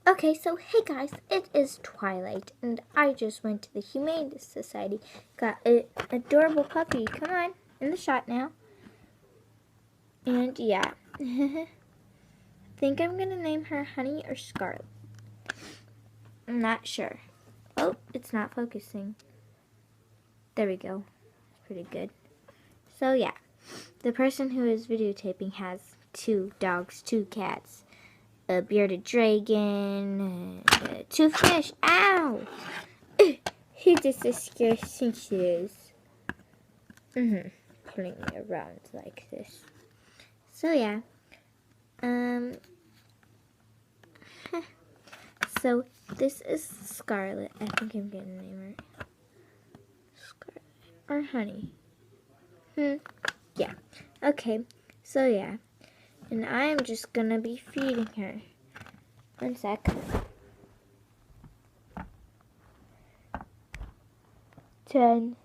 Okay, so hey guys, it is Twilight, and I just went to the Humane Society. Got an adorable puppy. Come on, in the shot now. And yeah, I think I'm gonna name her Honey or Scarlet. I'm not sure. Oh, it's not focusing. There we go. It's pretty good. So yeah, the person who is videotaping has 2 dogs, 2 cats, a bearded dragon, and 2 fish. Ow! He just scares cinches. Pulling me around like this. So yeah. So this is Scarlet. I think I'm getting the name right. Scarlet or Honey. Yeah. Okay. So yeah. And I'm just gonna be feeding her. 1 sec. 10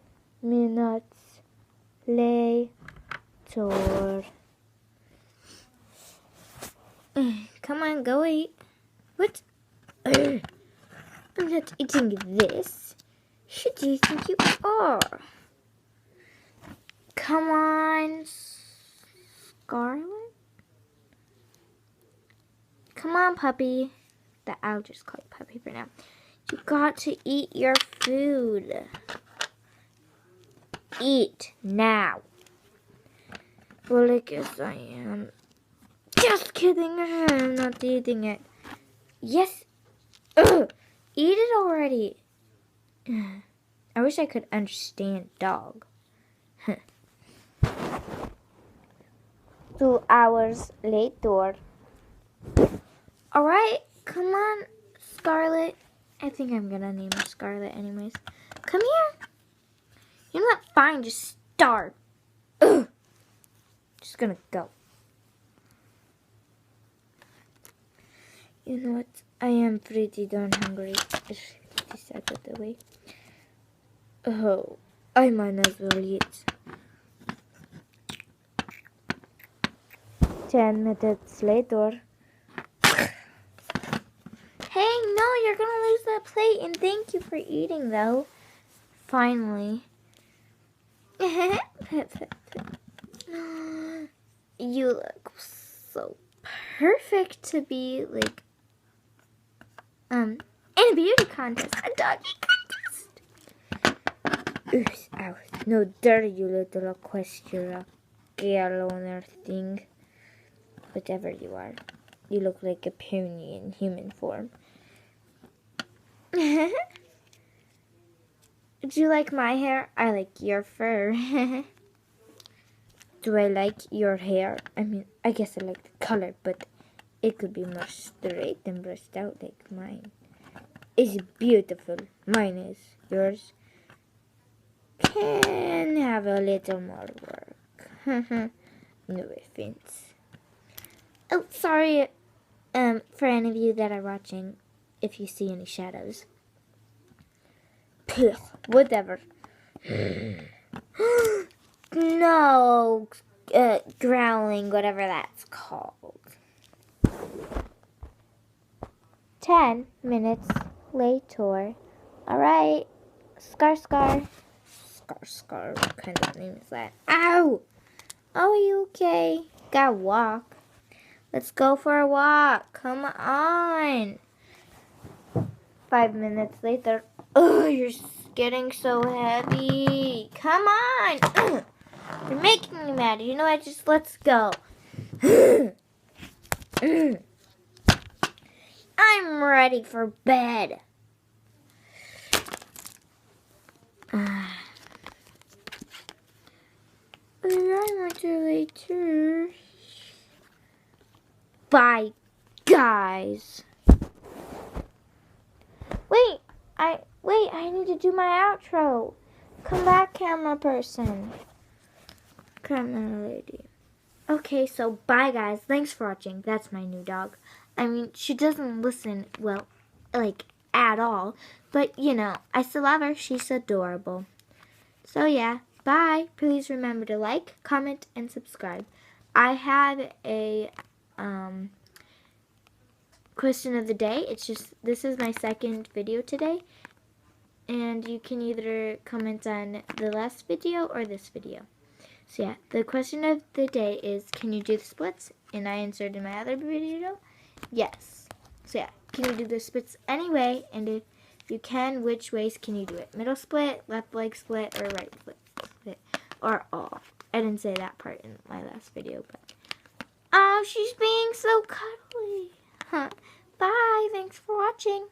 minutes later. Come on, go eat. What? I'm not eating this. Who do you think you are? Come on, Scarlet? Come on, puppy. I'll just call you puppy for now. You got to eat your food. Eat now. Well, I guess I am. Just kidding. I'm not eating it. Yes. Ugh. Eat it already. I wish I could understand dog. 2 hours later. Alright, come on, Scarlet. I think I'm gonna name her Scarlet anyways. Come here. You know what? Fine, just start. Ugh. Just gonna go. You know what? I am pretty darn hungry. Just out of the way. Oh, I might as well eat. 10 minutes later. Hey, no, you're gonna lose that plate, and thank you for eating, though. Finally. You look so perfect to be, like, in a beauty contest, a doggy contest. Oops, ow, no dirty, you little equestrian girl owner thing. Whatever you are, you look like a pony in human form. Do you like my hair? I like your fur. Do I like your hair? I mean, I guess I like the color, but it could be more straight and brushed out like mine. It's beautiful. Mine is. Yours can have a little more work. No offense. Oh, sorry, for any of you that are watching, if you see any shadows. Pugh, whatever. No, growling, whatever that's called. 10 minutes later. Alright, Scar. Scar, what kind of name is that? Ow! Oh, are you okay? Gotta walk. Let's go for a walk. Come on. 5 minutes later. Oh, you're getting so heavy. Come on. Ugh. You're making me mad. You know what? Just let's go. I'm ready for bed. I'm too later. Bye, guys. Wait, I need to do my outro. Come back, camera person. Camera lady. Okay, so bye, guys. Thanks for watching. That's my new dog. I mean, she doesn't listen, well, like, at all. But, you know, I still love her. She's adorable. So, yeah. Bye. Please remember to like, comment, and subscribe. I had a, question of the day. This is my second video today. And you can either comment on the last video or this video. So yeah, the question of the day is, can you do the splits? And I answered in my other video, yes. So yeah, can you do the splits anyway? And if you can, which ways can you do it? Middle split, left leg split, or right leg split? Or all. I didn't say that part in my last video, but... Oh, she's being so cuddly. Bye, thanks for watching.